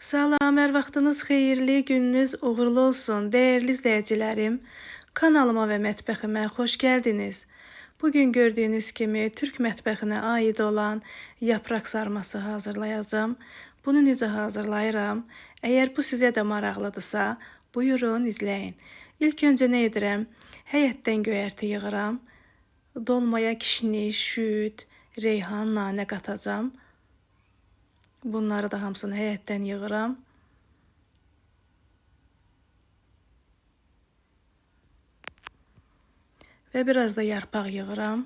Salam, hər vaxtınız xeyirli, gününüz uğurlu olsun. Dəyərli izləyicilərim, kanalıma və mətbəximə xoş gəldiniz. Bugün gördüyünüz kimi Türk mətbəxinə aid olan yaprak sarması hazırlayacağım. Bunu necə hazırlayıram? Əgər bu sizə də maraqlıdırsa, buyurun izləyin. İlk öncə nə edirəm? Həyətdən göyərti yığıram. Dolmaya kişniş, şüd, reyhan, nanə qatacağam. Bunları da hamısını həyətdən yığıram. Və biraz da yarpaq yığıram.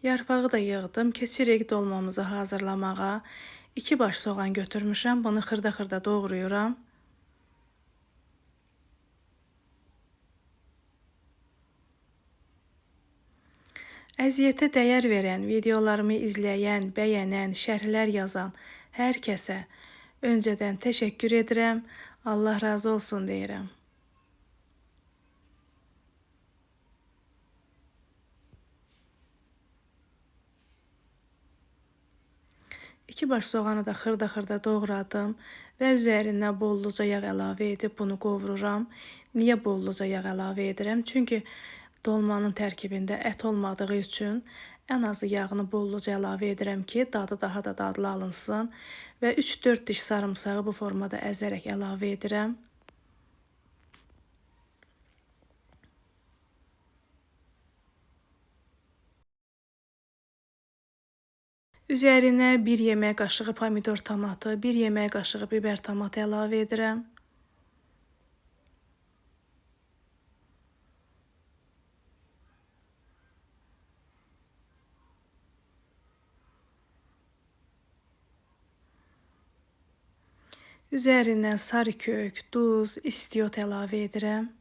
Yarpağı da yığdım. Keçirik dolmamızı hazırlamağa. 2 baş soğan götürmüşəm. Bunu xırda-xırda doğrayıram. Əziyyətə dəyər verən, videolarımı izləyən, bəyənən, şərhlər yazan hər kəsə öncədən təşəkkür edirəm. Allah razı olsun deyirəm. 2 baş soğanı da xırda-xırda doğradım və üzərinə bolluca yağ əlavə edib bunu qovururam. Niyə bolluca yağ əlavə edirəm? Çünki dolmanın tərkibində ət olmadığı üçün ən azı yağını bolluca əlavə edirəm ki, dadı daha da dadlı alınsın və 3-4 diş sarımsağı bu formada əzərək əlavə edirəm. Üzərinə 1 yemək qaşığı pomidor tomatı, 1 yemək qaşığı biber tomatı əlavə edirəm. Üzərinə sarı kök, duz, istiot əlavə edirəm.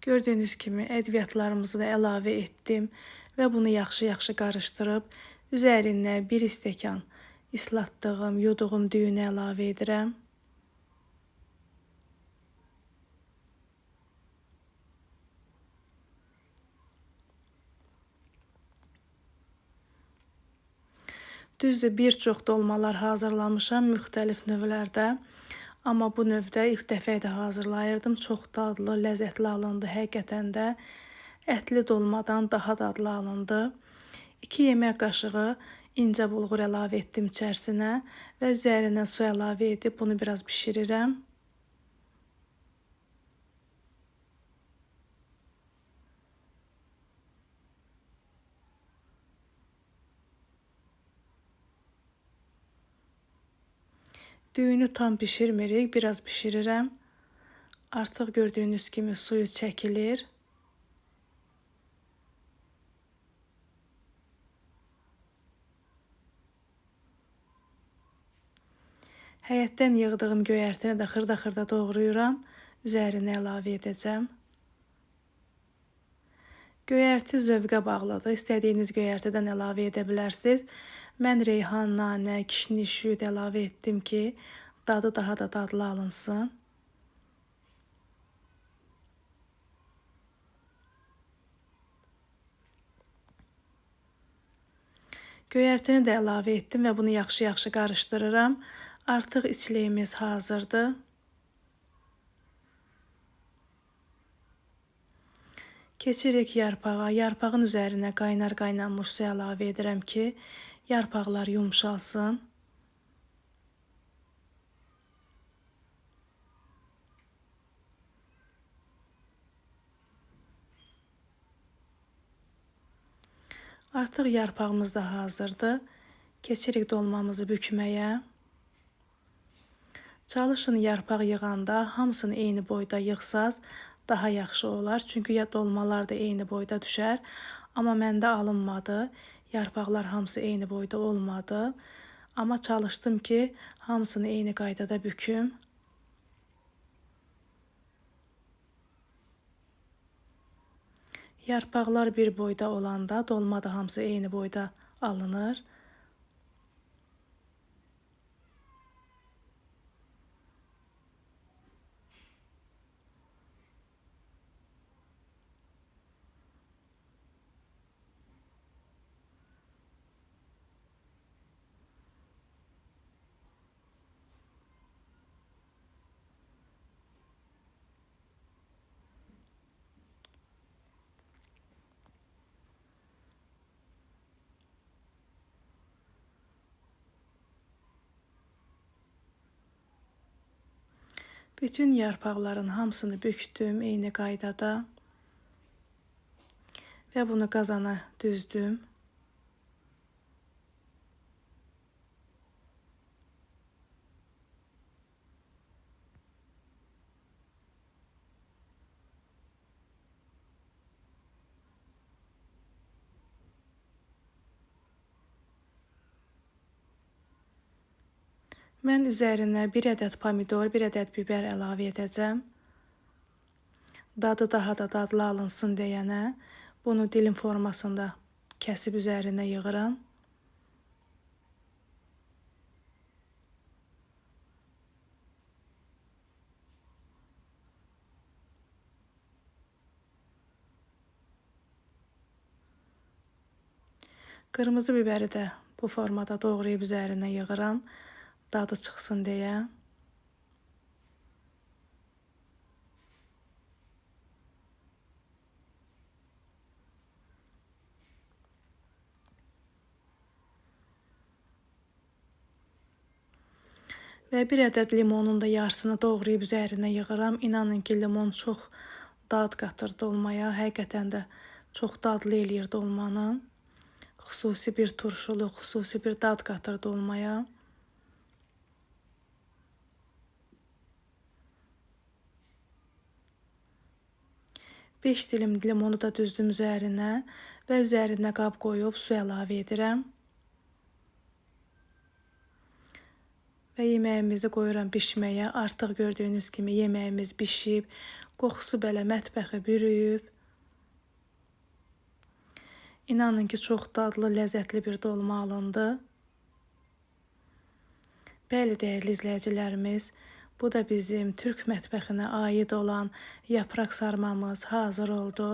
Gördüyünüz kimi ədviyyatlarımızı da əlavə etdim və bunu yaxşı-yaxşı qarışdırıb üzərinə 1 stəkan islatdığım, yuduğum düyünü əlavə edirəm. Düzdür, bir çox dolmalar hazırlamışam müxtəlif növlərdə. Amma bu növdə ilk dəfə də hazırlayırdım. Çox dadlı, ləzzətli alındı. Həqiqətən də ətli dolmadan daha dadlı alındı. 2 yemək qaşığı incə bulğur əlavə etdim içərisinə və üzərinə su əlavə edib bunu biraz bişirirəm. Düyünü tam bişirmirik, biraz bişirirəm. Artıq gördüyünüz kimi suyu çəkilir. Həyətdən yığdığım göyərtini də xırda-xırda doğrayıram. Üzərinə əlavə edəcəm. Göyərti zövqə bağlıdır. İstədiyiniz göyərtidən əlavə edə bilərsiniz. Mən reyhan, nanə, kişniş, şüd əlavə etdim ki, dadı daha da dadlı alınsın. Göyərtini də əlavə etdim və bunu yaxşı-yaxşı qarışdırıram. Artıq içliyimiz hazırdır. Keçirik yarpağa. Yarpağın üzərinə qaynanmış su əlavə edirəm ki, yarpaqlar yumşalsın. Artıq yarpağımız da hazırdır. Keçirik dolmamızı bükməyə. Çalışın yarpaq yığanda hamısını eyni boyda yığsaz daha yaxşı olar. Çünki ya dolmalar da eyni boyda düşər. Amma məndə alınmadı. Yarpaqlar hamısı eyni boyda olmadı. Amma çalışdım ki, hamısını eyni qaydada büküm. Yarpaqlar bir boyda olanda dolma da hamısı eyni boyda alınır. Bütün yarpaqların hamısını bükdüm eyni qaydada və bunu qazana düzdüm. Mən üzərinə 1 ədəd pomidor, 1 ədəd biber əlavə edəcəm. Dadı daha da dadlı alınsın deyənə bunu dilim formasında kəsib üzərinə yığıram. Qırmızı biberi də bu formada doğrayıb üzərinə yığıram, dadı çıxsın deyə. Və 1 ədəd limonun da yarısını doğrayıb üzərinə yığıram. İnanın ki, limon çox dad qatır dolmaya. Həqiqətən də çox dadlı eləyir dolmanı. Xüsusi bir turşuluq, xüsusi bir dad qatır dolmaya. Beş dilim limonu da düzdüm üzərinə və üzərinə qab qoyub su əlavə edirəm. Və yeməyimizi qoyuram bişməyə. Artıq gördüyünüz kimi yeməyimiz bişib, qoxusu belə mətbəxi bürüyüb. İnanın ki, çox dadlı, ləzzətli bir dolma alındı. Bəli, dəyərli izləyicilərimiz, bu da bizim Türk mətbəxinə aid olan yaprak sarmamız hazır oldu.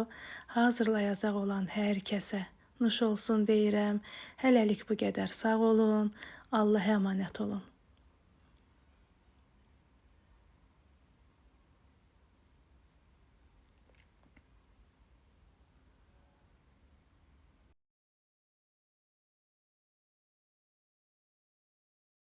Hazırlayacaq olan hər kəsə nuş olsun deyirəm. Hələlik bu qədər. Sağ olun. Allah'a əmanət olun.